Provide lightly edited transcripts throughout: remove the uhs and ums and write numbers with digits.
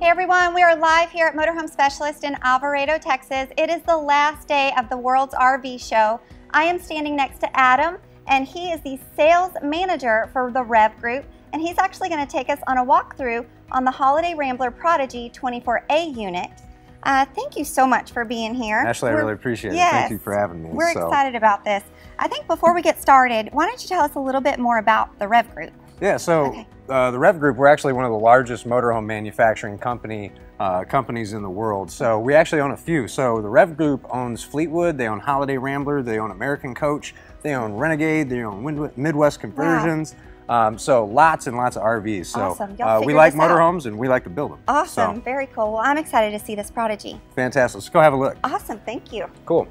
Hey everyone, we are live here at Motorhome Specialist in Alvarado, Texas. It is the last day of the World's RV Show. I am standing next to Adam, and he is the sales manager for the Rev Group, and he's actually going to take us on a walkthrough on the Holiday Rambler Prodigy 24A unit. Thank you so much for being here. Ashley, I really appreciate it. Yes, thank you for having me. We're excited about this. I think before we get started, why don't you tell us a little bit more about the Rev Group? Yeah, so the Rev Group, we're actually one of the largest motorhome manufacturing companies in the world. So we actually own a few. So the Rev Group owns Fleetwood, they own Holiday Rambler, they own American Coach, they own Renegade, they own Midwest Conversions. Wow. So lots and lots of RVs. So awesome. we like motorhomes and we like to build them. Awesome, so, very cool. Well, I'm excited to see this Prodigy. Fantastic. Let's go have a look. Awesome, thank you. Cool.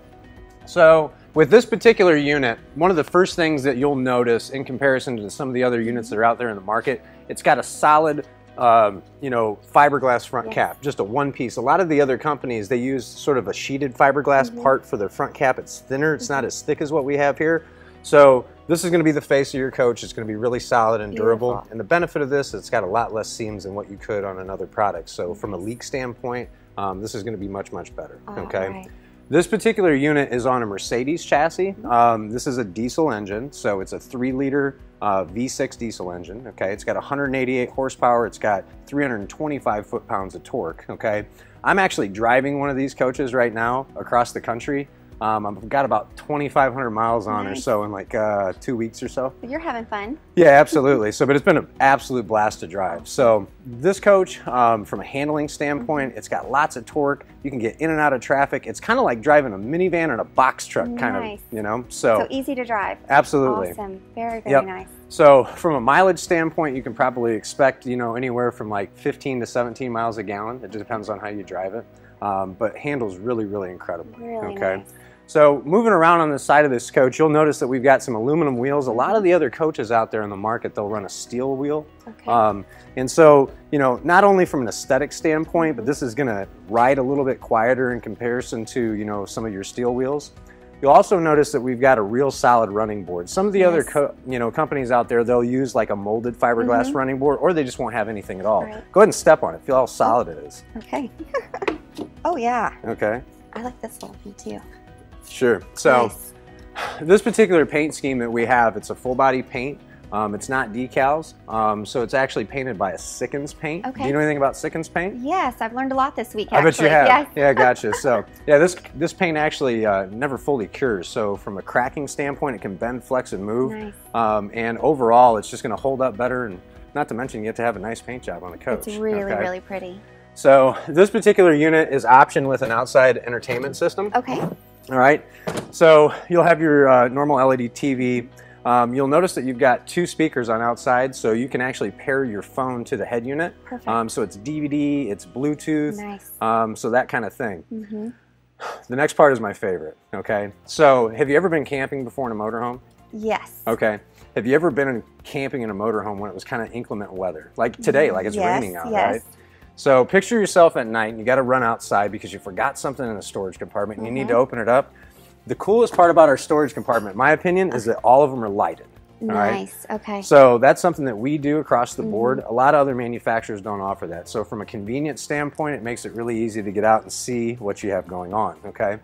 So with this particular unit, one of the first things that you'll notice in comparison to some of the other units that are out there in the market, it's got a solid, fiberglass front cap, just a one piece. A lot of the other companies, they use sort of a sheeted fiberglass part for their front cap. It's thinner, it's not as thick as what we have here. So this is going to be the face of your coach. It's going to be really solid and durable. And the benefit of this, it's got a lot less seams than what you could on another product. So from a leak standpoint, this is going to be much, much better. Okay. Right. This particular unit is on a Mercedes chassis. This is a diesel engine, so it's a 3-liter V6 diesel engine. Okay, it's got 188 horsepower. It's got 325 foot-pounds of torque. Okay, I'm actually driving one of these coaches right now across the country. I've got about 2,500 miles on or so in like 2 weeks or so. You're having fun. Yeah, absolutely. So, but it's been an absolute blast to drive. So this coach, from a handling standpoint, it's got lots of torque. You can get in and out of traffic. It's kind of like driving a minivan and a box truck, kind of, you know. So easy to drive. Absolutely. Awesome. Very, very nice. So from a mileage standpoint, you can probably expect, anywhere from like 15 to 17 miles a gallon. It just depends on how you drive it. But handles really, really incredible. Really nice. So moving around on the side of this coach, you'll notice that we've got some aluminum wheels. A lot of the other coaches out there in the market, they'll run a steel wheel. Okay. And so, not only from an aesthetic standpoint, but this is going to ride a little bit quieter in comparison to, some of your steel wheels. You'll also notice that we've got a real solid running board. Some of the other companies out there, they'll use like a molded fiberglass running board, or they just won't have anything at all. Right. Go ahead and step on it. Feel how solid it is. Okay. Oh yeah. Okay. I like this little thing too. Sure. So this particular paint scheme that we have, it's a full body paint. It's not decals. So it's actually painted by a Sikkens paint. Okay. Do you know anything about Sikkens paint? Yes, I've learned a lot this week. I bet you have. Yes. Yeah, gotcha. So yeah, this paint actually never fully cures. So from a cracking standpoint, it can bend, flex, and move. Nice. And overall, it's just going to hold up better. And not to mention, you get to have a nice paint job on the coach. It's really, really pretty. So this particular unit is optioned with an outside entertainment system. Okay. All right, so you'll have your normal LED TV. You'll notice that you've got 2 speakers on outside, so you can actually pair your phone to the head unit. Perfect. So it's DVD, it's Bluetooth, nice. So that kind of thing. The next part is my favorite, okay? So have you ever been camping before in a motorhome? Yes. Okay. Have you ever been camping in a motorhome when it was kind of inclement weather? Like today, like it's raining out, right? So picture yourself at night and you got to run outside because you forgot something in the storage compartment and you need to open it up. The coolest part about our storage compartment, in my opinion, is that all of them are lighted. Nice. Right? Okay. So that's something that we do across the board. A lot of other manufacturers don't offer that. So from a convenience standpoint, it makes it really easy to get out and see what you have going on. Okay.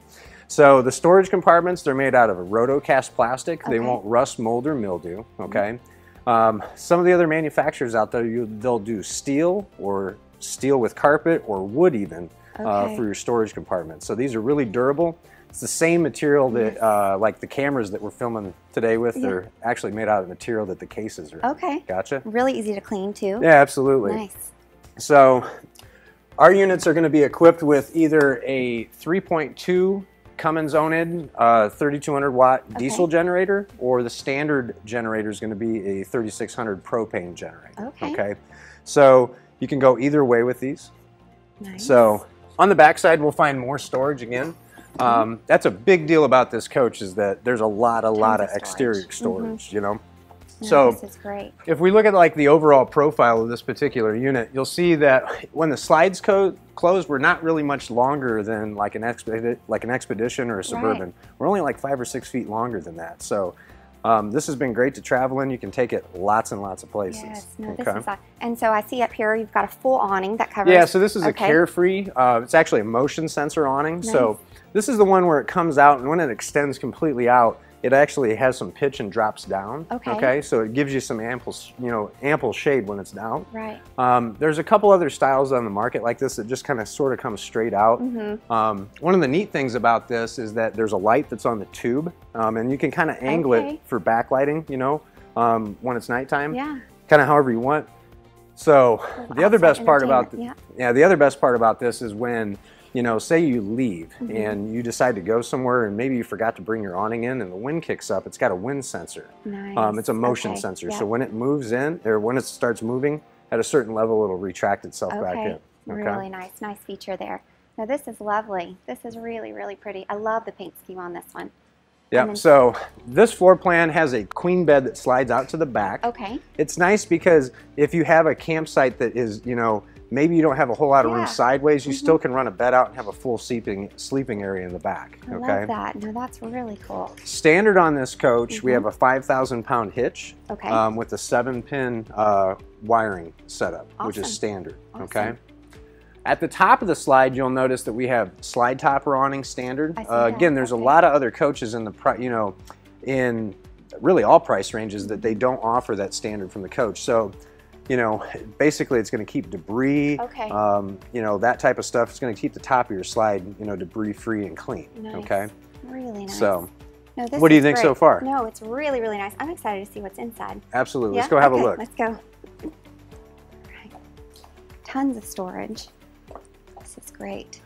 So the storage compartments, they're made out of a rotocast plastic. They won't rust, mold, or mildew. Okay. Some of the other manufacturers out there, they'll do steel or steel with carpet or wood even for your storage compartment. So these are really durable. It's the same material that like the cameras that we're filming today with, they're actually made out of the material that the cases are. Okay. Gotcha. Really easy to clean too. Yeah, absolutely. Nice. So our units are going to be equipped with either a 3.2 Cummins owned 3,200 watt diesel generator, or the standard generator is going to be a 3,600 propane generator. Okay. So you can go either way with these. Nice. So on the back side, we'll find more storage again. That's a big deal about this coach, is that there's a lot of exterior storage, So this is great. If we look at like the overall profile of this particular unit, you'll see that when the slides close, we're not really much longer than like an Expedition or a Suburban. We're only like 5 or 6 feet longer than that. So This has been great to travel in. You can take it lots and lots of places. Yes, no, this is and so I see up here you've got a full awning that covers. Yeah, so this is a Carefree. It's actually a motion sensor awning. Nice. So this is the one where it comes out, and when it extends completely out, it actually has some pitch and drops down. Okay. So it gives you some ample shade when it's down. Right. There's a couple other styles on the market like this that just kind of sort of comes straight out. One of the neat things about this is that there's a light that's on the tube, and you can kind of angle it for backlighting, when it's nighttime. Yeah. Kind of however you want. So the other best part about the other best part about this is when say you leave and you decide to go somewhere and maybe you forgot to bring your awning in and the wind kicks up, it's got a wind sensor. Nice. It's a motion sensor. So when it moves in, or when it starts moving, at a certain level, it'll retract itself back in. Really nice feature there. Now this is lovely. This is really, really pretty. I love the paint scheme on this one. Yeah, so this floor plan has a queen bed that slides out to the back. It's nice because if you have a campsite that is, maybe you don't have a whole lot of room sideways, you still can run a bed out and have a full sleeping area in the back. I love that. No, that's really cool. Standard on this coach, we have a 5,000-pound hitch with a 7-pin wiring setup, which is standard. At the top of the slide, you'll notice that we have slide topper awning standard. Again, there's a lot of other coaches in the in really all price ranges that they don't offer that standard from the coach. So basically it's going to keep debris, that type of stuff. It's going to keep the top of your slide, debris free and clean. Nice. Really nice. So, what do you think so far? No, it's really, really nice. I'm excited to see what's inside. Absolutely. Let's go have a look. Let's go. Tons of storage. This is great.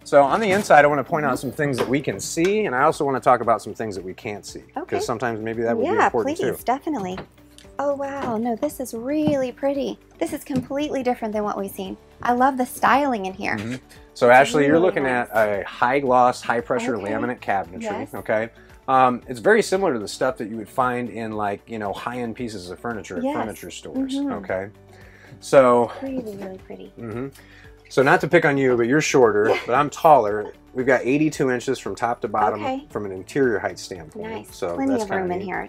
So on the inside, I want to point out some things that we can see, and I also want to talk about some things that we can't see, because sometimes maybe that would be important too. Yeah, please, definitely. Oh wow, no, this is really pretty. This is completely different than what we've seen. I love the styling in here. So Ashley, you're looking at a high gloss, high pressure laminate cabinetry. It's very similar to the stuff that you would find in high-end pieces of furniture at furniture stores. So really, really pretty. So not to pick on you, but you're shorter, but I'm taller. We've got 82 inches from top to bottom from an interior height standpoint. Nice. So plenty of room in here.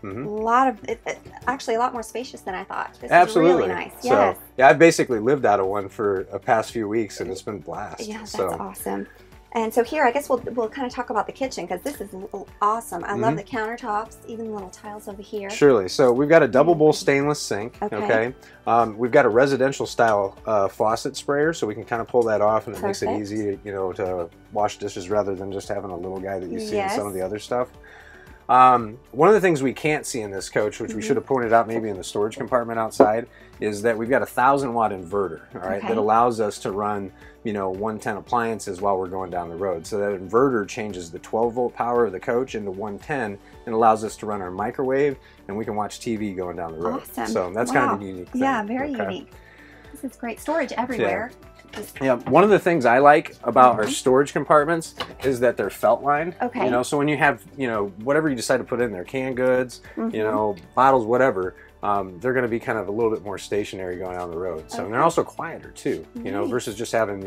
Actually a lot more spacious than I thought. This is really nice. So, yeah, I've basically lived out of one for the past few weeks, and it's been a blast. Yeah, that's awesome. And so here, I guess we'll kind of talk about the kitchen, because this is awesome. I love the countertops, even the little tiles over here. Surely. So we've got a double bowl stainless sink. We've got a residential style faucet sprayer, so we can kind of pull that off, and it makes it easy, to wash dishes rather than just having a little guy that you see in some of the other stuff. One of the things we can't see in this coach, which we should have pointed out maybe in the storage compartment outside, is that we've got a 1,000-watt inverter, that allows us to run 110 appliances while we're going down the road. So that inverter changes the 12-volt power of the coach into 110 and allows us to run our microwave, and we can watch TV going down the road. Awesome. So that's kind of a unique thing. Yeah, very unique. This is great. Storage everywhere. Yeah, one of the things I like about our storage compartments is that they're felt lined. So when you have, whatever you decide to put in there, canned goods, bottles, whatever, they're going to be kind of a little bit more stationary going down the road. So and they're also quieter too, versus just having,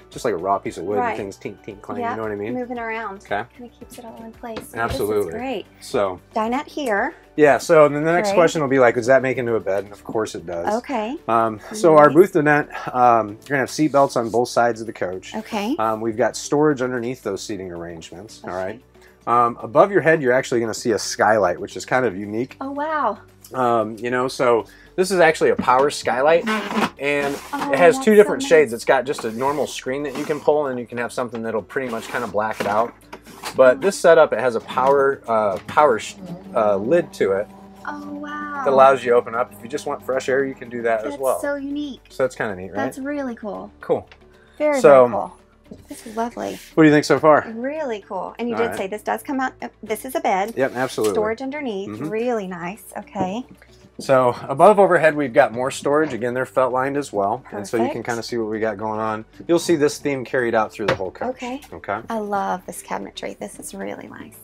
just like a raw piece of wood and things tink, tink, clang, you know what I mean? Moving around. Kind of keeps it all in place. Absolutely. This is great. So dinette here. Yeah, so then the next question will be like, does that make into a bed? And of course it does. So our booth dinette, you're going to have seat belts on both sides of the coach. We've got storage underneath those seating arrangements. Above your head, you're actually going to see a skylight, which is kind of unique. Oh, wow. So this is actually a power skylight, and it has two different shades. It's got just a normal screen that you can pull, and you can have something that'll pretty much kind of black it out. But this setup, it has a power lid to it. Oh, wow. That allows you to open up. If you just want fresh air, you can do that as well. That's so unique. So that's kind of neat, right? That's really cool. Cool. Very cool. This is lovely. What do you think so far? Really cool. And you did say this does come out. This is a bed. Yep, absolutely. Storage underneath. Really nice. So above overhead, we've got more storage. Again, they're felt lined as well. And so you can kind of see what we got going on. You'll see this theme carried out through the whole coach. I love this cabinetry. This is really nice.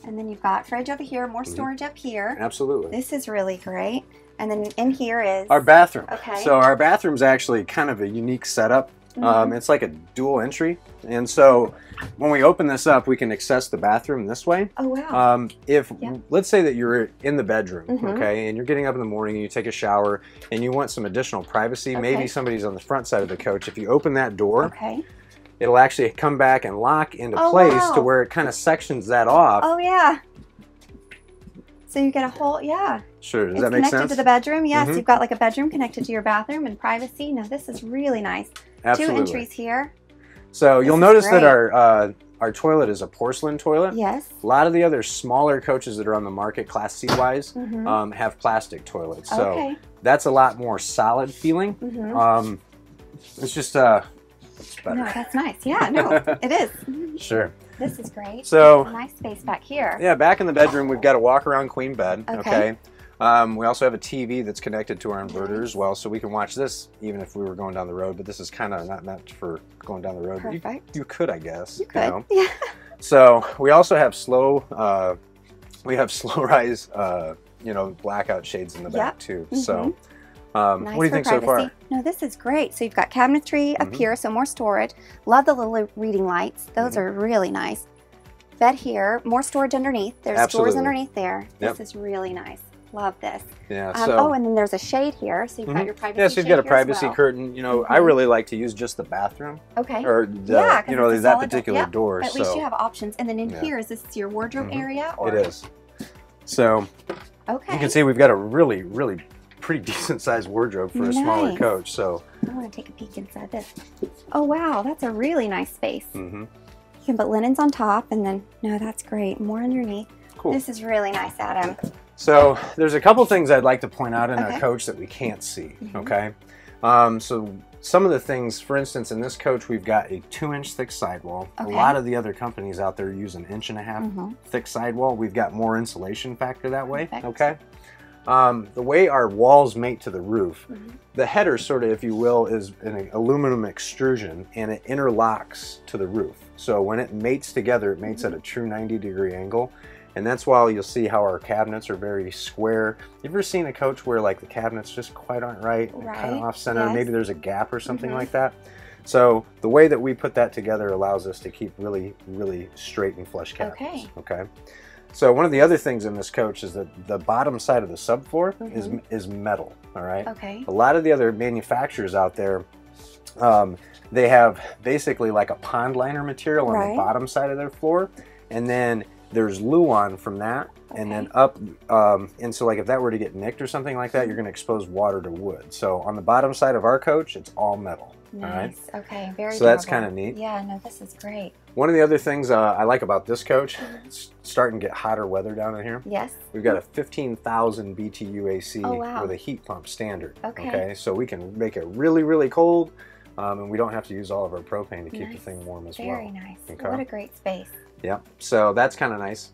And then you've got fridge over here, more storage up here. Absolutely. This is really great. And then in here is our bathroom. So our bathroom's actually kind of a unique setup. It's like a dual entry, and so when we open this up, we can access the bathroom this way. Oh wow! Let's say that you're in the bedroom, okay, and you're getting up in the morning and you take a shower and you want some additional privacy. Maybe somebody's on the front side of the coach. If you open that door, it'll actually come back and lock into place to where it kind of sections that off. Oh yeah. So you get a whole, Sure, does that make sense? Connected to the bedroom, yes. You've got like a bedroom connected to your bathroom and privacy. Now this is really nice. Absolutely. 2 entries here. So you'll notice that our toilet is a porcelain toilet. Yes. A lot of the other smaller coaches that are on the market, Class C wise, have plastic toilets. So that's a lot more solid feeling. It's just, it's better. No, that's nice. Yeah, no, it is. Sure. This is great. So nice space back here. Yeah, back in the bedroom, we've got a walk-around queen bed. Okay. We also have a TV that's connected to our inverter as well, so we can watch this even if we were going down the road. But this is kind of not meant for going down the road. Perfect. You could, I guess. You could. Yeah. So we also have slow rise, blackout shades in the back too. So. Nice. What do you think so far? No, this is great. So you've got cabinetry up here, so more storage. Love the little reading lights. Those are really nice. Bed here, more storage underneath. There's drawers underneath there. This is really nice. Love this. Yeah. Oh, and then there's a shade here, so you've got your privacy. Yeah, so you've got a privacy curtain. You know, I really like to use just the bathroom. Okay. Or the, that particular door. At least you have options. And then in here, is this your wardrobe area? Or? It is. So you can see we've got a really pretty decent sized wardrobe for a smaller coach. So I want to take a peek inside this. Oh wow, that's a really nice space. You can put linens on top, and then that's great. More underneath. Cool. This is really nice, Adam. So there's a couple things I'd like to point out in our coach that we can't see. Okay. So some of the things, for instance, in this coach, we've got a 2-inch thick sidewall. A lot of the other companies out there use an 1.5-inch thick sidewall. We've got more insulation factor that way. Okay. The way our walls mate to the roof, the header sort of, if you will, is an aluminum extrusion, and it interlocks to the roof. So when it mates together, it mates at a true 90-degree angle. And that's why you'll see how our cabinets are very square. You ever seen a coach where like the cabinets just quite aren't right, kind of off center, maybe there's a gap or something like that? So the way that we put that together allows us to keep really straight and flush cabinets. Okay. So one of the other things in this coach is that the bottom side of the subfloor is metal. All right. A lot of the other manufacturers out there, they have basically like a pond liner material on the bottom side of their floor, and then there's Luan from that, and then up, and so like if that were to get nicked or something like that, you're going to expose water to wood. So on the bottom side of our coach, it's all metal. Nice. Okay. Very. So that's kind of neat. Yeah. No, this is great. One of the other things I like about this coach, it's starting to get hotter weather down in here. Yes. We've got a 15,000 Btu Ac with a heat pump standard. Okay. So we can make it really cold, and we don't have to use all of our propane to keep the thing warm as well. Very nice. What a great space. Yep. So that's kind of nice.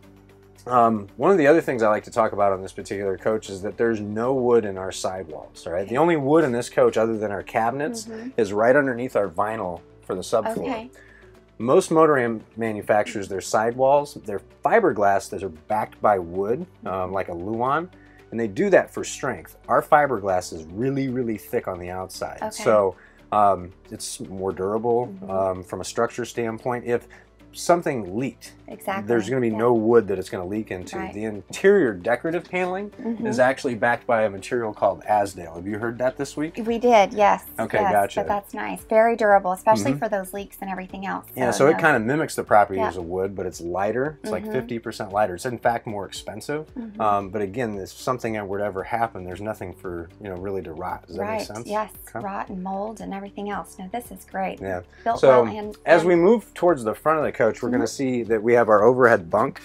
One of the other things I like to talk about on this particular coach is that there's no wood in our sidewalls. All right. The only wood in this coach, other than our cabinets, is right underneath our vinyl for the subfloor. Most motor manufacturers, their sidewalls, they're fiberglass that are backed by wood, like a Luan, and they do that for strength. Our fiberglass is really thick on the outside, so it's more durable from a structure standpoint. If something leaked, there's going to be no wood that it's going to leak into. The interior decorative paneling is actually backed by a material called Asdale. Have you heard that this week? We did, yes. Okay, yes, gotcha. But that's nice. Very durable, especially for those leaks and everything else. So, yeah, so it kind of mimics the properties of wood, but it's lighter. It's like 50% lighter. It's in fact more expensive. But again, if something would ever happen, there's nothing for really to rot. Does that make sense? Yes, rot and mold and everything else. No, this is great. Yeah. Built so well as we move towards the front of the coach, we're going to see that we have our overhead bunk.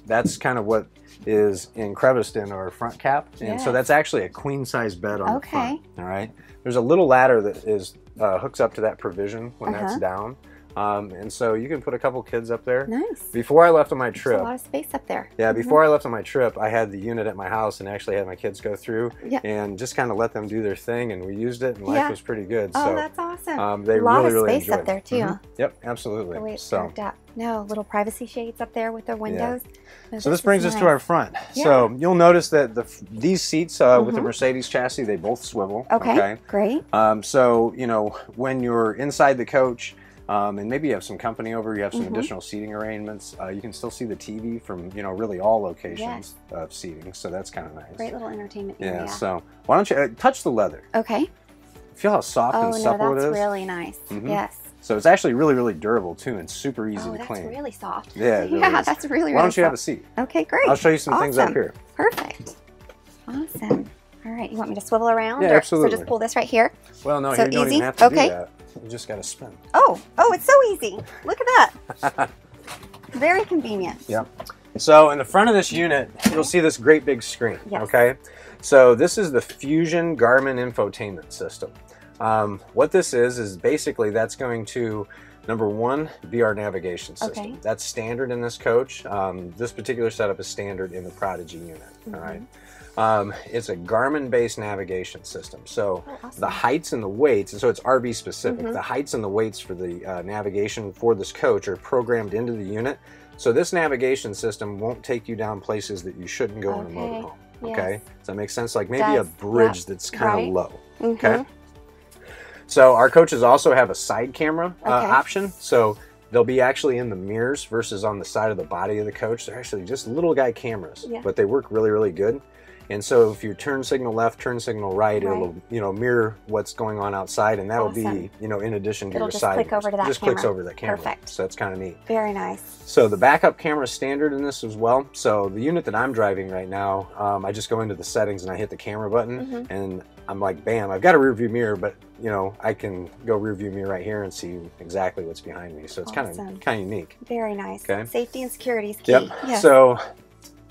That's kind of what is encreviced in our front cap, and so that's actually a queen size bed on the front. All right. There's a little ladder that is hooks up to that provision when that's down. And so you can put a couple kids up there. Nice. Before I left on my trip, there's a lot of space up there. Yeah, before I left on my trip, I had the unit at my house and actually had my kids go through and just kind of let them do their thing, and we used it, and life was pretty good. Oh, so that's awesome. they a lot really, of really space up there too. Yep, absolutely. The way it's carved up. No, little privacy shades up there with the windows. No, so this brings us to our front. So you'll notice that these seats with the Mercedes chassis, they both swivel. Okay, great. So, you know, when you're inside the coach, and maybe you have some company over, you have some additional seating arrangements, you can still see the TV from, you know, really all locations of seating, so that's kind of nice. Great little entertainment area. Yeah, so why don't you touch the leather? Okay. Feel how soft and supple it is? Oh, no, that's really nice. Yes. So it's actually really, really durable too, and super easy to clean. Oh, that's really soft. Yeah, it really is. That's really, really soft. Why don't you have a seat? Okay, great. I'll show you some things up here. Perfect. Awesome. All right, you want me to swivel around? Yeah, absolutely. So just pull this right here? Well, no, so you don't easy? even have to do that. You just got to spin. Oh, it's so easy. Look at that. Very convenient. Yep. So in the front of this unit, you'll see this great big screen. Okay. So this is the Fusion Garmin Infotainment system. What this is basically that's going to, number one, be our navigation system. That's standard in this coach. This particular setup is standard in the Prodigy unit. All right. It's a Garmin-based navigation system. So the heights and the weights, and so it's RV specific, the heights and the weights for the navigation for this coach are programmed into the unit. So this navigation system won't take you down places that you shouldn't go in a motorhome. Okay? Does that make sense? Like maybe a bridge that's kind of low. Okay? So our coaches also have a side camera option. So they'll be actually in the mirrors versus on the side of the body of the coach. They're actually just little guy cameras, but they work really, really good. And so if you turn signal left, turn signal right, it'll, you know, mirror what's going on outside, and that'll be, you know, in addition to your side. Click over to that just camera. clicks over that camera. Perfect. So that's kind of neat. Very nice. So the backup camera is standard in this as well. So the unit that I'm driving right now, I just go into the settings and I hit the camera button, and I'm like, bam, I've got a rear view mirror, but you know, I can go rear view mirror right here and see exactly what's behind me. So it's kind of unique. Very nice. Okay. Safety and security is key. Yep. Yes. So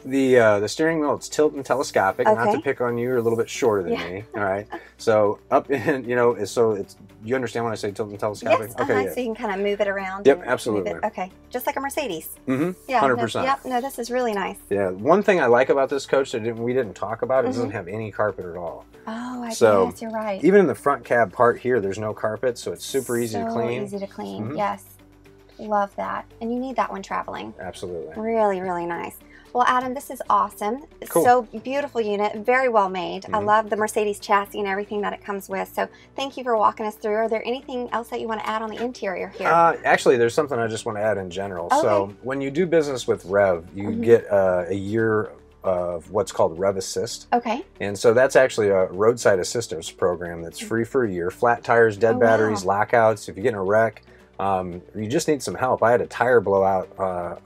the steering wheel, it's tilt and telescopic. Not to pick on you, you're a little bit shorter than me. All right. So up in, you know, so it's, you understand when I say tilt and telescopic? Yes. Okay. So you can kind of move it around. Yep. Absolutely. Okay. Just like a Mercedes. Yeah. 100%. No, this is really nice. Yeah. One thing I like about this coach that we didn't talk about, it doesn't have any carpet at all. Oh, I guess you're right. Even in the front cab part here, there's no carpet, so it's super easy to clean. Easy to clean. Yes. Love that. And you need that when traveling. Absolutely. Really, really nice. Well, Adam, this is awesome. Cool. So beautiful unit, very well made. I love the Mercedes chassis and everything that it comes with. So thank you for walking us through. Are there anything else that you want to add on the interior here? Actually, there's something I just want to add in general. So when you do business with Rev, you get a year of what's called Rev Assist. Okay. And so that's actually a roadside assistance program that's free for a year. Flat tires, dead batteries, lockouts. If you get in a wreck, you just need some help. I had a tire blowout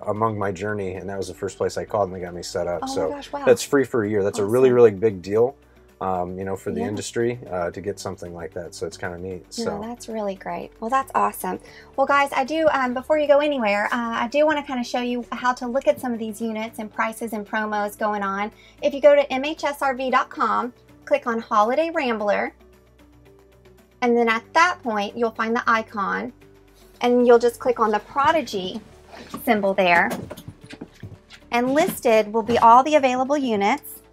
among my journey, and that was the first place I called, and they got me set up. So that's free for a year. That's a really, really big deal, you know, for the industry to get something like that. So it's kind of neat. So that's really great. Well, that's awesome. Well, guys, I do, before you go anywhere, I do want to kind of show you how to look at some of these units and prices and promos going on. If you go to MHSRV.com, click on Holiday Rambler, and then at that point, you'll find the icon. And you'll just click on the Prodigy symbol there. And listed will be all the available units,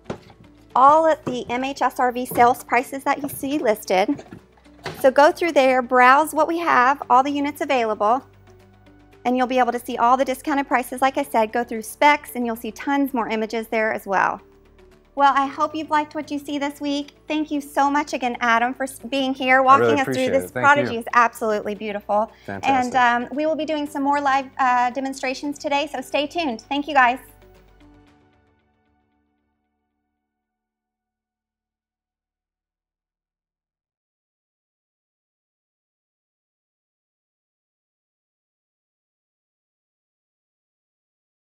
all at the MHSRV sales prices that you see listed. So go through there, browse what we have, all the units available, and you'll be able to see all the discounted prices. Like I said, go through specs and you'll see tons more images there as well. Well, I hope you've liked what you see this week. Thank you so much again, Adam, for being here, walking us through this. Prodigy is absolutely beautiful. Fantastic. And we will be doing some more live demonstrations today, so stay tuned. Thank you, guys.